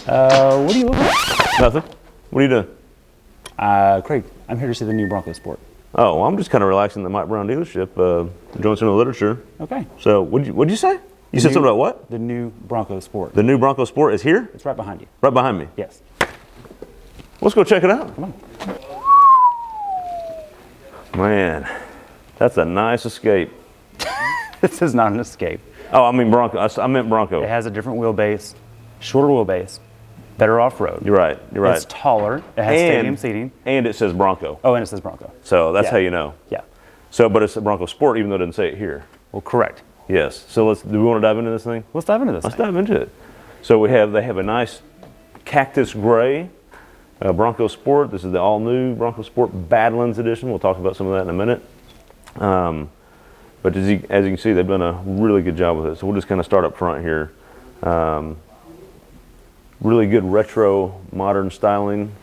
What are you looking at? Nothing. What are you doing? Craig, I'm here to see the new Bronco Sport. Oh, well, I'm just kind of relaxing at the Mike Brown dealership, enjoying some of the literature. Okay. So, what'd you say? You said something about what? The new Bronco Sport. The new Bronco Sport is here? It's right behind you. Right behind me? Yes. Let's go check it out. Come on. Man, that's a nice Escape. This is not an Escape. Oh, I mean Bronco. I meant Bronco. It has a different wheelbase, shorter wheelbase, better off-road. You're right. You're right. It's taller. It has stadium seating. And it says Bronco. Oh, and it says Bronco. So that's how you know. Yeah. So, but it's a Bronco Sport, even though it doesn't say it here. Well, correct. Yes. So do we want to dive into this thing? Let's dive into this. Let's dive into it. So they have a nice cactus gray Bronco Sport. This is the all-new Bronco Sport Badlands Edition. We'll talk about some of that in a minute. But as you can see, they've done a really good job with it. So we'll just kind of start up front here. Really good retro, modern styling.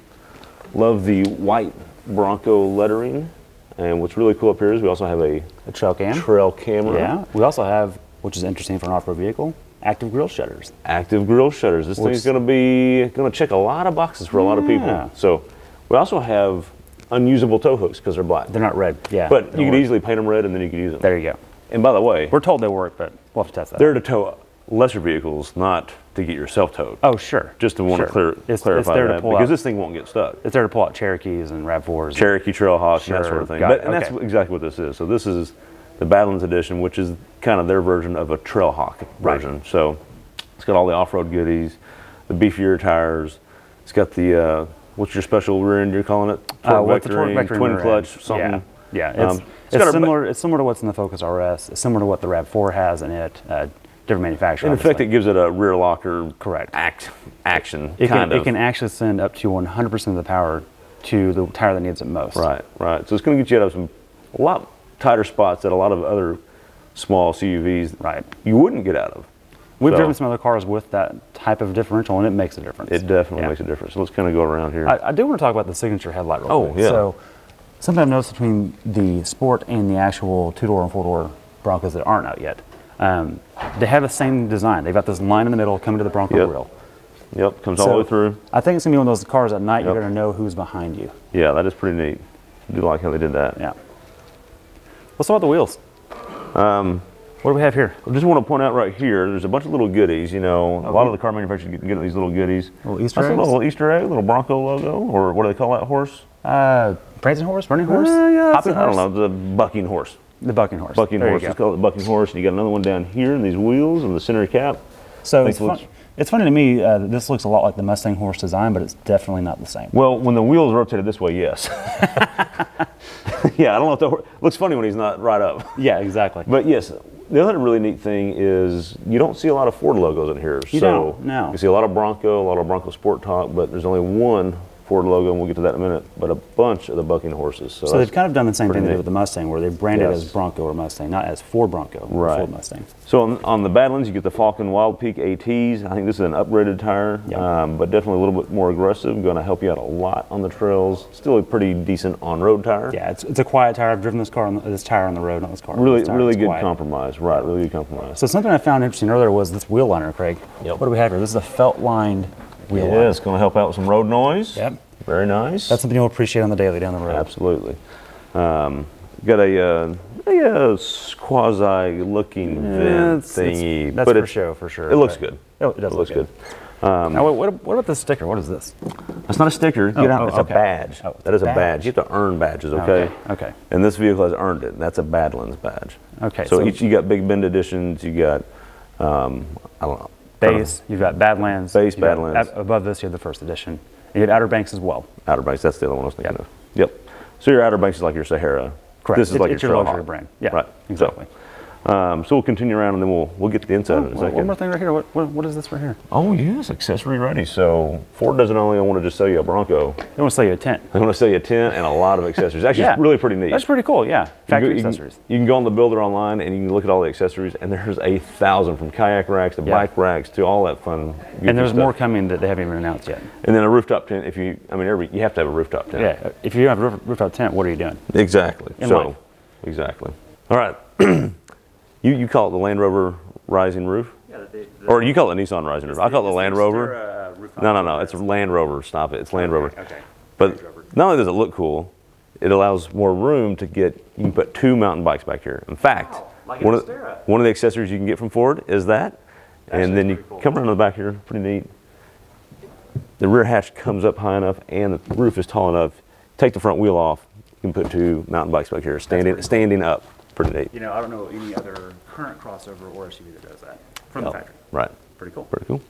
Love the white Bronco lettering. And what's really cool up here is we also have a trail cam. Trail camera. Yeah. We also have, which is interesting for an off-road vehicle, active grille shutters. Active grille shutters. This thing's going to check a lot of boxes for a lot of people. So we also have unusable tow hooks because they're black. They're not red. Yeah. But you could easily paint them red and then you could use them. There you go. And by the way, we're told they work, but we'll have to test that. They're to tow lesser vehicles, not to get yourself towed. Oh, sure. Just to want to clarify that, because this thing won't get stuck. It's there to pull out Cherokees and RAV4s. Cherokee Trailhawks and that sort of thing. And that's exactly what this is. So this is the Badlands Edition, which is kind of their version of a Trailhawk version. Right. So it's got all the off-road goodies, the beefier tires. It's got the, what's your special rear end you're calling it? Torque vectoring, twin clutch, something. Yeah. It's similar to what's in the Focus RS. It's similar to what the RAV4 has in it. Different manufacturer. In effect, it gives it a rear locker action. It can actually send up to 100% of the power to the tire that needs it most. Right. So it's going to get you out of a lot tighter spots that a lot of other small CUVs you wouldn't get out of. We've driven some other cars with that type of differential, and it makes a difference. It definitely makes a difference. So let's kind of go around here. I do want to talk about the signature headlight real quick. So something I've noticed between the Sport and the actual two-door and four-door Broncos that aren't out yet, they have the same design. They've got this line in the middle coming to the Bronco grill. Yep, comes all the way through. I think it's going to be one of those cars at night you're going to know who's behind you. Yeah, that is pretty neat. I do like how they did that. Yeah. Let's talk about the wheels. What do we have here? I just want to point out right here, there's a bunch of little goodies. You know, a lot of the car manufacturers get these little goodies. Little Easter eggs? A little Easter egg, little Bronco logo, or what do they call that horse? Prancing horse? Running horse? Hopping horse? I don't know, the bucking horse. The bucking horse. Bucking horse. Let's call it the bucking horse. And you got another one down here in these wheels and the center cap. So it's funny to me that this looks a lot like the Mustang horse design, but it's definitely not the same. Well, when the wheels rotated this way, yes. Yeah, I don't know if the looks funny when he's not right up. Yeah, exactly. But yes, the other really neat thing is you don't see a lot of Ford logos in here. You don't, no. You see a lot of Bronco Sport talk, but there's only one Ford logo, and we'll get to that in a minute, but a bunch of the bucking horses. So they've kind of done the same thing they did with the Mustang, where they branded it as Bronco or Mustang, not as Ford Bronco or Ford Mustang. So on the Badlands, you get the Falcon Wild Peak ATs. I think this is an upgraded tire, but definitely a little bit more aggressive. Going to help you out a lot on the trails. Still a pretty decent on-road tire. Yeah, it's a quiet tire. I've driven this tire on the road, not this car. Really good compromise. Right, really good compromise. So something I found interesting earlier was this wheel liner, Craig. Yep. What do we have here? This is a felt-lined wheel liner. Yeah, it's going to help out with some road noise. Yep. Very nice. That's something you'll appreciate on the daily down the road. Absolutely. Got a quasi-looking vent thingy. That's for show, for sure. It looks good. It does look good. Now, what about this sticker? What is this? That's not a sticker. It's a badge. That is a badge. You have to earn badges, okay? Okay. And this vehicle has earned it. That's a Badlands badge. Okay. So you got Big Bend editions. You got, I don't know. Base. You've got Badlands. Badlands. Above this, you have the first edition. You have Outer Banks as well. Outer Banks, that's the other one I was thinking of. Yep. So your Outer Banks is like your Sahara. Correct. This is like your luxury brand. Yeah. Right. Exactly. So we'll continue around and then we'll get to the inside in a second. One more thing right here. What is this right here? Oh yes, accessory ready. So Ford doesn't only want to just sell you a Bronco. They want to sell you a tent. They want to sell you a tent and a lot of accessories. Actually, it's really pretty neat. That's pretty cool. Yeah. Factory accessories. You can go on the builder online and you can look at all the accessories, and there's 1,000 from kayak racks to bike racks to all that fun. And there's more coming that they haven't even announced yet. And then a rooftop tent. You have to have a rooftop tent. Yeah. If you have a rooftop tent, what are you doing? Exactly. Exactly. All right. You call it the Land Rover Rising Roof? Yeah, or you call it the Nissan Rising Roof. I call it the Land Rover. Rooftop. No. It's a Land Rover. Stop it. It's Land Rover. Okay. But not only does it look cool, it allows more room to get. You can put 2 mountain bikes back here. In fact, like one of the accessories you can get from Ford is that, and then you come around the back here. Pretty neat. The rear hatch comes up high enough, and the roof is tall enough. Take the front wheel off. You can put 2 mountain bikes back here, standing up. Pretty neat. You know, I don't know any other current crossover or SUV that does that from the factory. Right. Pretty cool. Pretty cool.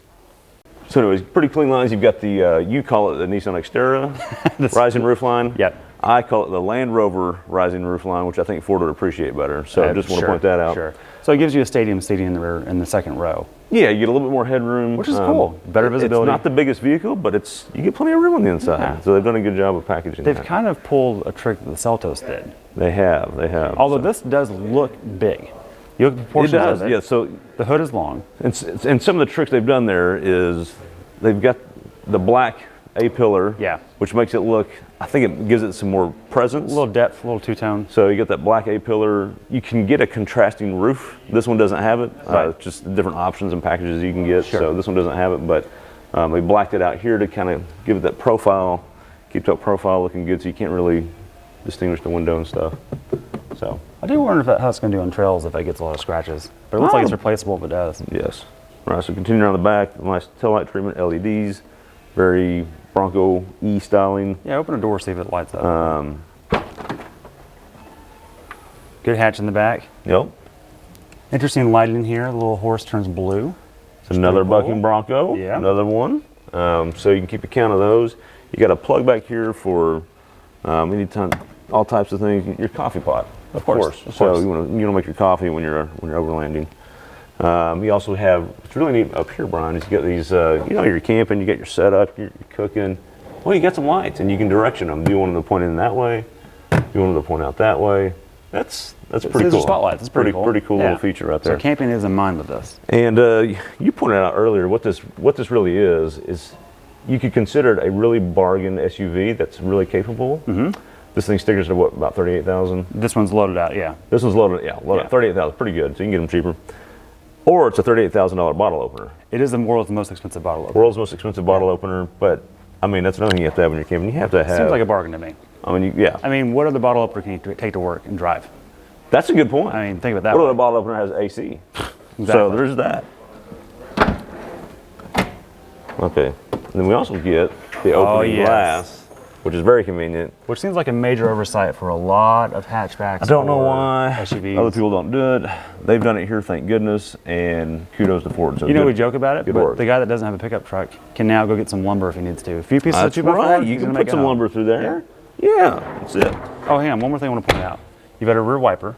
So anyways, pretty clean lines. You've got the, you call it the Nissan Xterra rising roof line. Yep. I call it the Land Rover rising roof line, which I think Ford would appreciate better. So I just want to point that out. Sure. So it gives you a stadium seating in the rear, in the second row. Yeah, you get a little bit more headroom. Which is cool. Better visibility. It's not the biggest vehicle, but you get plenty of room on the inside. Yeah. So they've done a good job of packaging They've kind of pulled a trick that the Seltos did. They have. Although this does look big. You look at the proportions of it. Yeah, so the hood is long. And some of the tricks they've done there is they've got the black A-pillar, which makes it look, I think it gives it some more presence. A little depth, a little two-tone. So you get that black A-pillar. You can get a contrasting roof. This one doesn't have it. Right. Just different options and packages you can get. Sure. So this one doesn't have it, but they blacked it out here to kind of give it that profile, keep that profile looking good so you can't really distinguish the window and stuff. So I do wonder how it's going to do on trails if it gets a lot of scratches. But it looks like it's replaceable if it does. Yes. All right, so continuing around the back, nice taillight treatment, LEDs, very Bronco E styling. Yeah, open a door, see if it lights up. Good hatch in the back. Yep. Interesting lighting here. The little horse turns blue. It's another bucking Bronco. Yeah. Another one. So you can keep a count of those. You got a plug back here for anytime, all types of things. Your coffee pot, of course. So you want to make your coffee when you're overlanding. You also have, it's really neat up here, Brian, is you got these, you're camping, you got your setup, you're cooking. Well, you got some lights and you can direction them. Do you want them to point in that way? Do you want them to point out that way? That's pretty cool. Spotlights. It's pretty cool. Pretty cool little feature right there. So camping is in mind with this. And you pointed out earlier what this really is you could consider it a really bargain SUV that's really capable. Mm-hmm. This thing stickers at what, about $38,000? This one's loaded out, yeah. This one's loaded out, $38,000, pretty good. So you can get them cheaper. Or it's a $38,000 bottle opener. It is the world's most expensive bottle opener. World's most expensive bottle opener, but I mean that's another thing you have to have when you're camping. You have to have. Seems like a bargain to me. I mean, I mean, what other bottle opener can you take to work and drive? That's a good point. I mean, think about that. What other bottle opener has AC? Exactly. So there's that. Okay, and then we also get the opening glass, which is very convenient. Which seems like a major oversight for a lot of hatchbacks. I don't know why SUVs. Other people don't do it. They've done it here, thank goodness, and kudos to Ford. So we joke about it, but the guy that doesn't have a pickup truck can now go get some lumber if he needs to. A few pieces of 2x4, you can put some lumber through there. Yeah, that's it. Oh, hang on, one more thing I want to point out. You've got a rear wiper.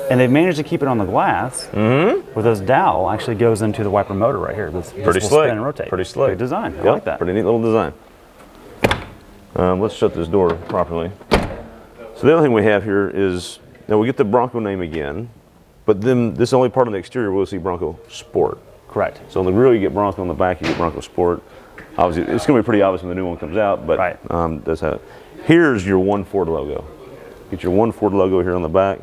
And they've managed to keep it on the glass, where this dowel actually goes into the wiper motor right here. This pretty slick. Spin and rotate. Pretty slick. Good design. I like that. Pretty neat little design. Let's shut this door properly. So the other thing we have here is, now we get the Bronco name again, but then this is only part of the exterior we'll see Bronco Sport. Correct. So on the grill you get Bronco, on the back you get Bronco Sport. Obviously, it's going to be pretty obvious when the new one comes out, but that's how. Here's your One Ford logo. Get your One Ford logo here on the back.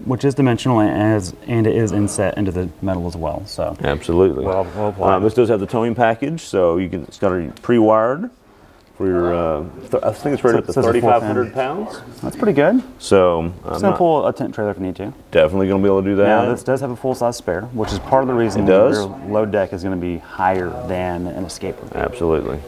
Which is dimensional and it is inset into the metal as well. So absolutely. Well applied. This does have the towing package, so you can. It's got a pre-wired for your. I think it's rated up to 3,500 pounds. That's pretty good. So it's gonna pull a tent trailer if you need to. Definitely gonna be able to do that. Now this does have a full-size spare, which is part of the reason your load deck is going to be higher than an Escape would be. Absolutely.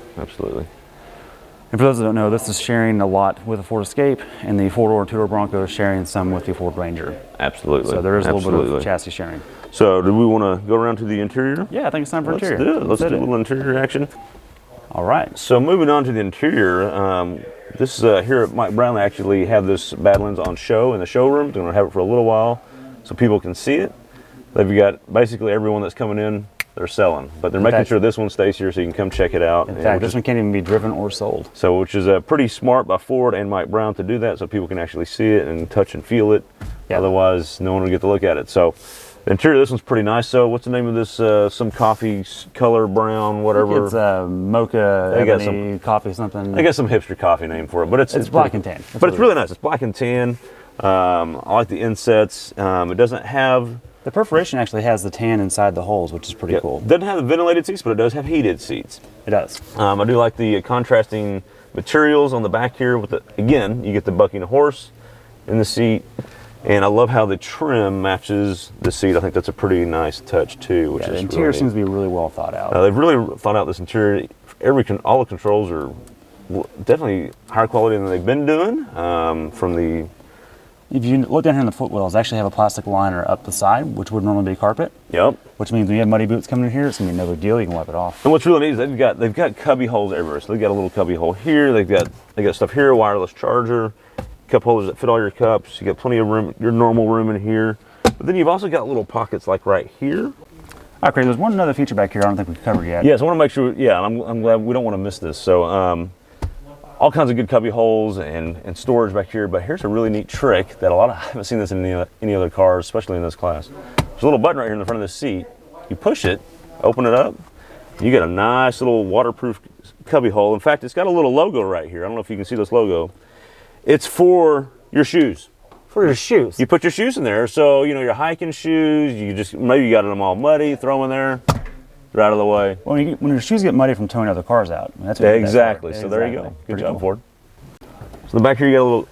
And for those that don't know, this is sharing a lot with the Ford Escape, and the four-door and two-door Bronco is sharing some with the Ford Ranger. Absolutely. So there is a little bit of chassis sharing. So do we want to go around to the interior? Yeah, I think it's time for interior. Let's do a little interior action. All right. So moving on to the interior, this here at Mike Brown, they actually have this Badlands on show in the showroom. They're going to have it for a little while so people can see it. They've got basically everyone that's coming in, they're selling, but they're making sure this one stays here so you can come check it out. In fact, this one can't even be driven or sold. So, which is pretty smart by Ford and Mike Brown to do that, so people can actually see it and touch and feel it. Yep. Otherwise, no one will get to look at it. So, the interior of this one's pretty nice. So, what's the name of this? Some coffee color, brown, whatever. It's mocha, ebony, coffee, something. I got some hipster coffee name for it, but it's black and tan. But it's really nice. It's black and tan. I like the insets. It doesn't have The perforation actually has the tan inside the holes, which is pretty cool. Doesn't have the ventilated seats, but it does have heated seats. It does. I do like the contrasting materials on the back here. With the, again, you get the bucking horse in the seat, and I love how the trim matches the seat. I think that's a pretty nice touch too. Which is the interior really, seems to be really well thought out. they've really thought out this interior. All the controls are definitely higher quality than they've been doing. From the If you look down here in the footwells, they actually have a plastic liner up the side, which would normally be carpet. Yep. Which means when you have muddy boots coming in here, it's gonna be no big deal. You can wipe it off. And what's really neat is they've got cubby holes everywhere. So they've got a little cubby hole here. They got stuff here, wireless charger, cup holders that fit all your cups. You got plenty of room, your normal room in here. But then you've also got little pockets like right here. All right, Craig, there's one other feature back here I don't think we've covered yet. Yeah, so I want to make sure. Yeah, I'm glad we don't want to miss this. So. All kinds of good cubby holes and storage back here, but here's a really neat trick that I haven't seen this in any other cars, especially in this class. There's a little button right here in the front of the seat. You push it, open it up, you get a nice little waterproof cubby hole. In fact, it's got a little logo right here. I don't know if you can see this logo. It's for your shoes. For your shoes? You put your shoes in there, so you know your hiking shoes. Maybe you got them all muddy, throw them in there. They're out of the way. Well, when your shoes get muddy from towing other cars out, that's what exactly. So there you go. Good job, Ford. So the back here, you got a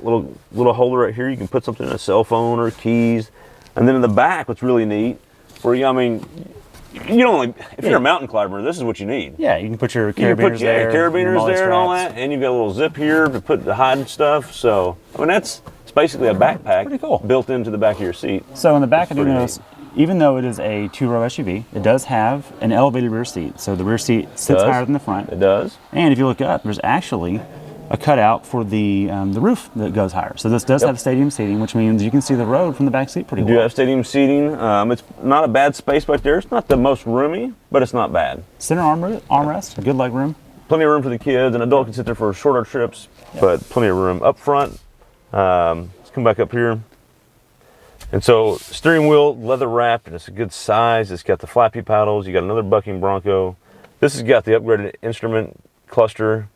little holder right here. You can put something in, a cell phone or keys. And then in the back, what's really neat for you, I mean, you don't if you're a mountain climber, this is what you need. Yeah, you can put your carabiners there. Carabiners there and all that, and you've got a little zip here to hide stuff. So I mean, it's basically a backpack. Pretty cool. Built into the back of your seat. So in the back, I do notice, even though it is a two-row SUV, it does have an elevated rear seat. So the rear seat sits higher than the front. It does. And if you look up, there's actually a cutout for the roof that goes higher. So this does have stadium seating, which means you can see the road from the back seat pretty well. You do have stadium seating. It's not a bad space back there. It's not the most roomy, but it's not bad. Center armrest, a good leg room. Plenty of room for the kids. An adult can sit there for shorter trips, but plenty of room up front. Let's come back up here. And so steering wheel, leather wrapped, and it's a good size. It's got the flappy paddles. You got another bucking Bronco. This has got the upgraded instrument cluster.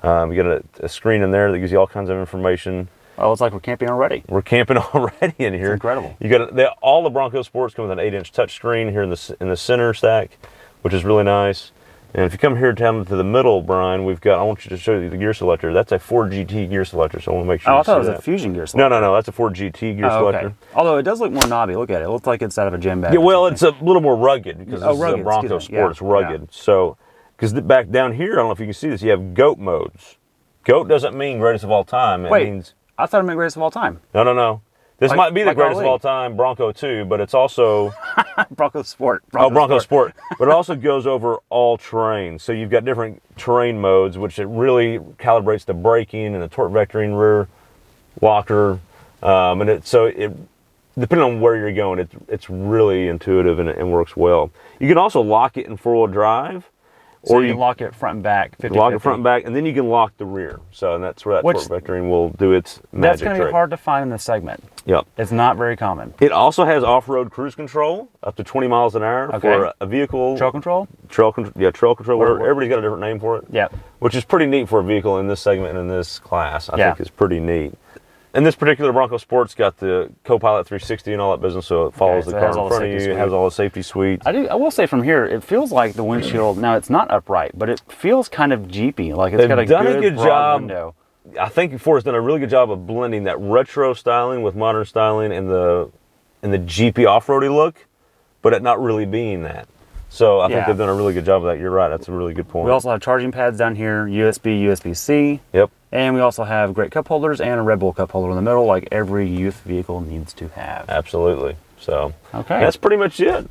You got a screen in there that gives you all kinds of information. Oh, it's like we're camping already. We're camping already in here. It's incredible. You got all the Bronco Sports come with an 8-inch touch screen here in the center stack, which is really nice. And if you come here down to the middle, Brian, I want you to show you the gear selector. That's a Ford GT gear selector, so I want to make sure you see that. I thought it was a Fusion gear selector. No, that's a Ford GT gear selector. Okay. Although it does look more knobby. Look at it. It looks like it's out of a gym bag. Yeah, well, it's a little more rugged because this is a Bronco Sport. Yeah. It's rugged. So, because back down here, I don't know if you can see this, you have GOAT modes. GOAT doesn't mean greatest of all time. It means... I thought it meant greatest of all time. No. This might be the greatest of all time Bronco 2, but it's also... Bronco Sport. Bronco Sport. But it also goes over all terrain. So you've got different terrain modes, which it really calibrates the braking and the torque vectoring rear locker. Depending on where you're going, it's really intuitive and works well. You can also lock it in four-wheel drive. So you can lock it front and back, 50-50. Lock it front and back, and then you can lock the rear. So that's where that torque vectoring will do its magic trick. That's going to be hard to find in this segment. Yep. It's not very common. It also has off-road cruise control, up to 20 miles an hour for a vehicle. Trail control? Trail control. Everybody's got a different name for it. Yeah. Which is pretty neat for a vehicle in this segment and in this class. I think it's pretty neat. And this particular Bronco Sport's got the Co-Pilot 360 and all that business, so it follows the car in front of you. It has all the safety suite. I will say from here, it feels like the windshield, now it's not upright, but it feels kind of Jeepy. Like it's got a good broad window. I think Ford's done a really good job of blending that retro styling with modern styling and the Jeepy off-roady look, but it not really being that. So I think they've done a really good job of that. You're right. That's a really good point. We also have charging pads down here, USB, USB-C. Yep. And we also have great cup holders and a Red Bull cup holder in the middle, like every youth vehicle needs to have. Absolutely. So that's pretty much it.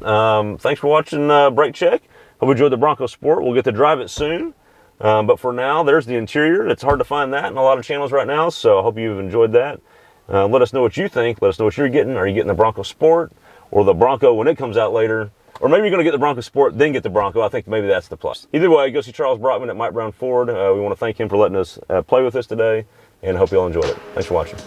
Thanks for watching Brake Check. Hope you enjoyed the Bronco Sport. We'll get to drive it soon. But for now, there's the interior. It's hard to find that in a lot of channels right now, so I hope you've enjoyed that. Let us know what you think. Let us know what you're getting. Are you getting the Bronco Sport or the Bronco when it comes out later? Or maybe you're going to get the Bronco Sport, then get the Bronco. I think maybe that's the plus. Either way, go see Charles Brotman at Mike Brown Ford. We want to thank him for letting us play with us today, and I hope you all enjoyed it. Thanks for watching.